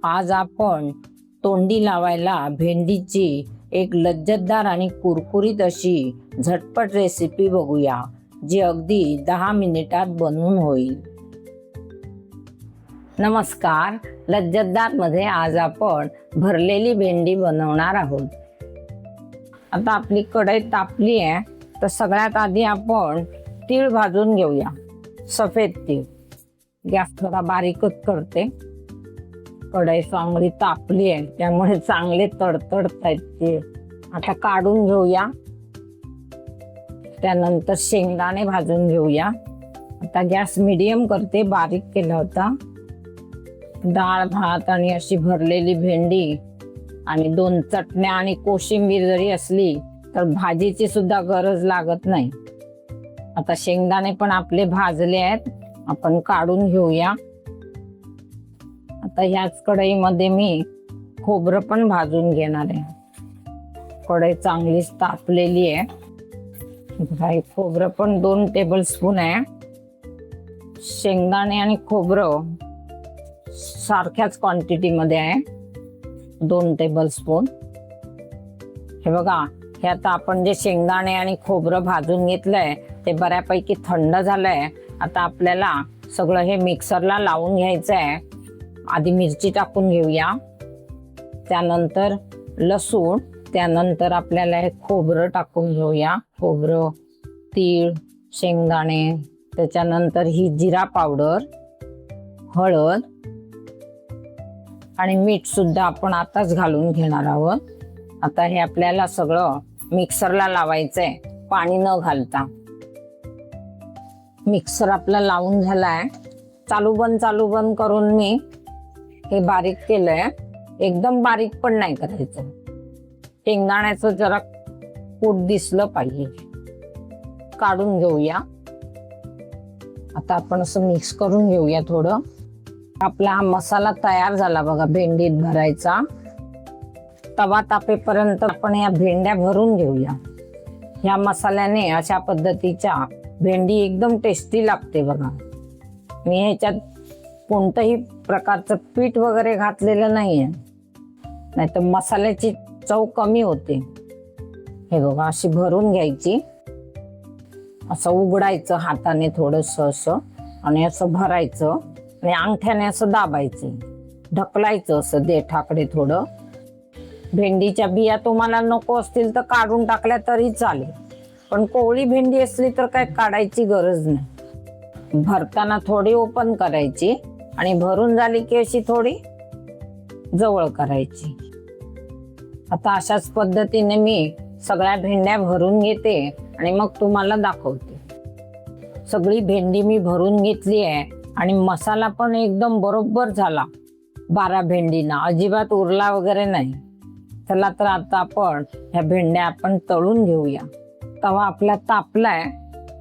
आज आपण तोंडी लावायला भेंडीची एक लज्जतदार आणि कुरकुरीत अशी झटपट रेसिपी बघूया, जी अगदी 10 मिनिटात बनवून होईल. नमस्कार. लज्जतदार मध्ये आज आपण भरलेली भेंडी बनवणार आहोत. आता आपली कढई तापली आहे, तर सगळ्यात आधी आपण तीळ भाजून घेऊया. सफेद तीळ. गॅस थोडा बारीकच करते. कढई चांगली तापली आहे, त्यामुळे चांगले तडतडतायत तीळ. आता काढून घेऊया. त्यानंतर शेंगदाणे भाजून घेऊया. आता गॅस मीडियम करते, बारीक केला होता. डाळ भात आणि अशी भरलेली भेंडी आणि 2 चटण्या आणि कोशिंबीर जरी असली तर भाजीची सुद्धा गरज लागत नाही. आता शेंगदाणे पण आपले भाजले आहेत, आपण काढून घेऊया. आता ह्याच कढईमध्ये मी खोबरं पण भाजून घेणार आहे. कढई चांगली तापलेली आहे. खोबरं पण 2 टेबलस्पून आहे. शेंगदाणे आणि खोबरं सारख्याच क्वांटिटी मध्ये आहे, 2 टेबलस्पून. हे बघा, हे आता आपण जे शेंगदाणे आणि खोबरं भाजून घेतलंय ते बऱ्यापैकी थंड झालंय. आता आपल्याला सगळं हे मिक्सरला लावून घ्यायचं आहे. आधी मिरची टाकून घेऊया, त्यानंतर लसूण, त्यानंतर आपल्याला हे खोबरं टाकून घेऊया. खोबरं, तीळ, शेंगदाणे, त्याच्यानंतर ही जिरा पावडर, हळद आणि मीठ सुद्धा आपण आताच घालून घेणार आहोत. आता हे आपल्याला सगळं मिक्सरला लावायचंय, पाणी न घालता. मिक्सर आपला लावून झालाय. चालू बंद करून मी हे बारीक केलंय. एकदम बारीक पण नाही करायचं. शेंगदाण्याचं जरा कूट दिसलं पाहिजे. काढून घेऊया. आता आपण असं मिक्स करून घेऊया थोडं. आपला हा मसाला तयार झाला बघा भेंडीत भरायचा. तवा तापेपर्यंत आपण या भेंड्या भरून घेऊया. ह्या मसाल्याने अशा पद्धतीच्या भेंडी एकदम टेस्टी लागते बघा. मी ह्याच्यात कोणतंही प्रकारचं पीठ वगैरे घातलेलं नाहीये, नाहीतर मसाल्याची चव कमी होते. हे बघा, अशी भरून घ्यायची. असं उघडायचं हाताने थोडंसं असं आणि असं भरायचं आणि अंगठ्याने असं दाबायचं, ढकलायचं असं देठाकडे थोडं. भेंडीच्या बिया तुम्हाला नको असतील तर काढून टाकल्या तरी चालेल, पण कोवळी भेंडी असली तर काय काढायची गरज नाही. भरताना थोडी ओपन करायची आणि भरून झाली की अशी थोडी जवळ करायची. आता अशाच पद्धतीने मी सगळ्या भेंड्या भरून घेते आणि मग तुम्हाला दाखवते. सगळी भेंडी मी भरून घेतली आहे आणि मसाला पण एकदम बरोबर झाला. 12 भेंडीना अजिबात उरला वगैरे नाही. चला तर आता आपण ह्या भेंड्या आपण तळून घेऊया. तवा आपला तापलाय,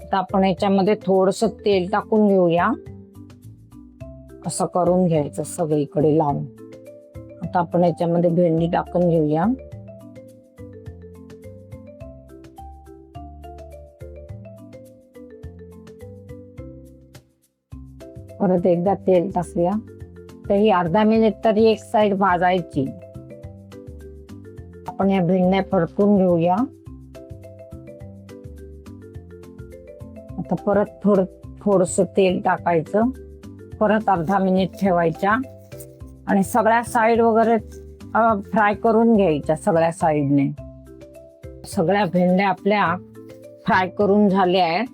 तर आपण याच्यामध्ये थोडंसं तेल टाकून घेऊया. असं करून घ्यायचं सगळीकडे लावून. आता आपण याच्यामध्ये भेंडी टाकून घेऊया. परत एकदा तेल टाकूया. तर ही अर्धा मिनिट तरी एक साइड भाजायची. आपण या भेंड्या परतून घेऊया. आता परत थोडंसं तेल टाकायचं. परत अर्धा मिनिट ठेवायच्या आणि सगळ्या साइड वगैरे फ्राय करून घ्यायच्या. सगळ्या साइडने सगळ्या भेंड्या आपल्या फ्राय करून झाल्या आहेत.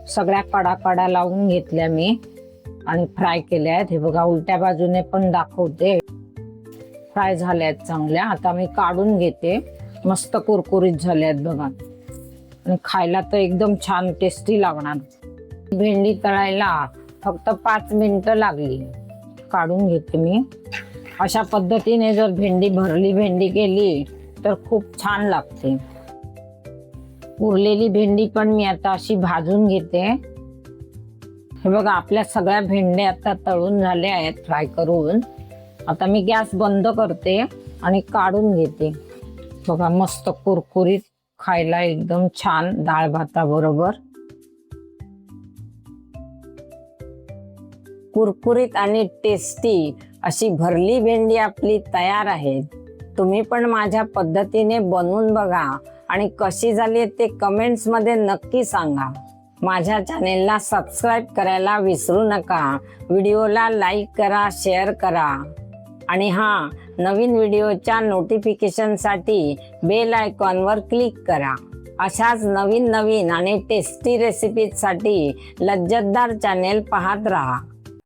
सगळ्या कडा लावून घेतल्या मी आणि फ्राय केल्या आहेत. हे बघा, उलट्या बाजूने पण दाखवते. फ्राय झाल्या आहेत चांगल्या. आता मी काढून घेते. मस्त कुरकुरीत झाल्या आहेत बघा, आणि खायला तर एकदम छान टेस्टी लागणार. भेंडी तळायला फक्त 5 मिनिटं लागली. काढून घेते मी. अशा पद्धतीने जर भरली भेंडी केली तर खूप छान लागते. उरलेली भेंडी पण मी आता अशी भाजून घेते. हे बघा, आपल्या सगळ्या भेंड्या आता तळून झाल्या आहेत फ्राय करून. आता मी गॅस बंद करते आणि काढून घेते. बघा, मस्त कुरकुरीत, खायला एकदम छान डाळ भाताबरोबर. कुरकुरीत आणि टेस्टी अशी भरली भेंडी आपली तयार आहे. तुम्ही पण माझ्या पद्धतीने बनवून बघा आणि कशी झाली ते कमेंट्स मध्ये नक्की सांगा. माझ्या चॅनेलला सबस्क्राईब करायला विसरू नका. व्हिडिओला लाईक करा, शेअर करा आणि नवीन व्हिडिओच्या नोटिफिकेशनसाठी बेल आयकॉनवर क्लिक करा. अशाच नवीन आणि टेस्टी रेसिपीजसाठी लज्जतदार चॅनेल पाहत राहा.